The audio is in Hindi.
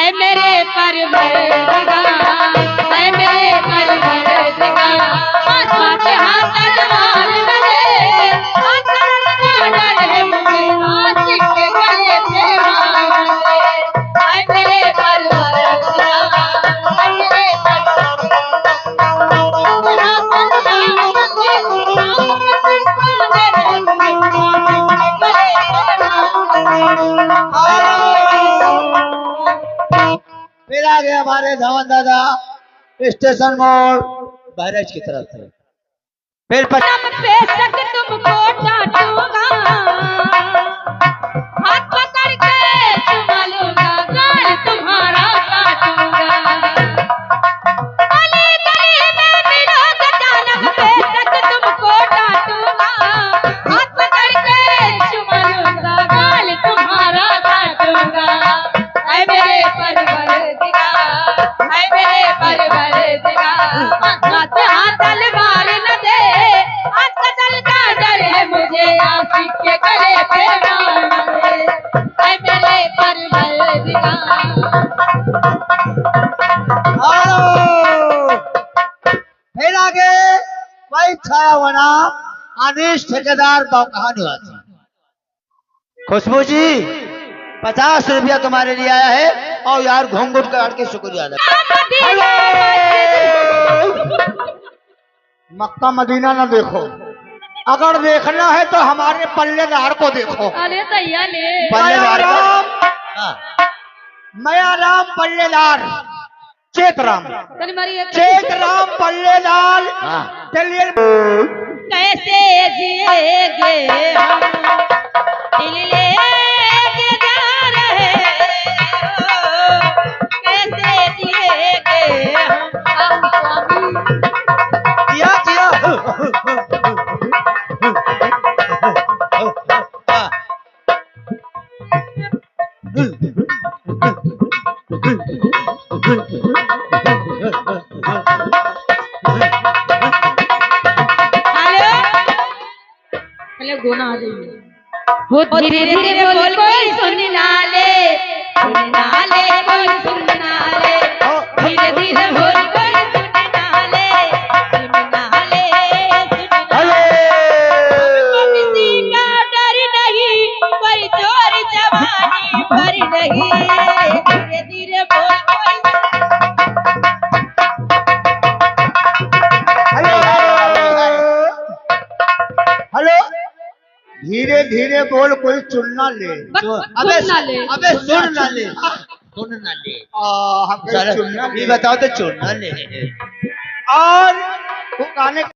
ऐ मेरे परवरदिगार, ऐ मेरे परवरदिगार, हाथ हाथ तलवार न दे, हाथ का डर है मुझे, आशिक के गले पे मार दे। ऐ मेरे परवरदिगार, ऐ मेरे फिर आ गए हमारे धवन दादा स्टेशन मोड़ बहराइच की तरफ से। फिर बेशक तुमको डांटूंगा, हाथ पकड़ के चुमा लूंगा, गाल तुम्हारा काटूंगा। गली गली में मिलोगे जानब, बेशक तुमको डांटूंगा, हाथ पकड़ के चुमा लूंगा, गाल तुम्हारा काटूंगा। ऐ मेरे परवरदिगार, ऐ मेरे परवरदिगार, हाथ हाथ तलवार न दे, हाथ कतल का डर है मुझे, आशिक के गले पे मार दे। ऐ मेरे परवरदिगार। फिर आगे वही छायावना अनिश ठेकेदार बावकहा निवासी। खुशबू जी 50 रुपया तुम्हारे लिए आया है और यार घूंघट काट के शुक्रिया अदा। मक्का मदीना ना देखो, अगर देखना है तो हमारे पल्लेदार को देखो। अरे तैया ले पल्लेदार मया राम पल्लेदार चेतराम चेतराम पल्लेदार। चलिए कैसे जिएंगे हम, दिल लेके जा रहे हो, कैसे जिएंगे हम स्वामी। जिया जिया हेलो गोना आ जाइए। वो धीरे धीरे बोल कोई सुन ना ले, सुन ना ले कोई सुन ना ले, धीरे धीरे बोल कोई सुन ना ले, सुन ना ले, सुन ना ले। हमको किसी का डर नहीं, कोई चोर जवानी पर नहीं, धीरे धीरे बोल कोई। हेलो धीरे धीरे बोल कोई चुनना ले। अबे अबे सुन ना ले, सुन ना ले। हम चुनना, ये बताओ तो चुनना ले। और वो गाने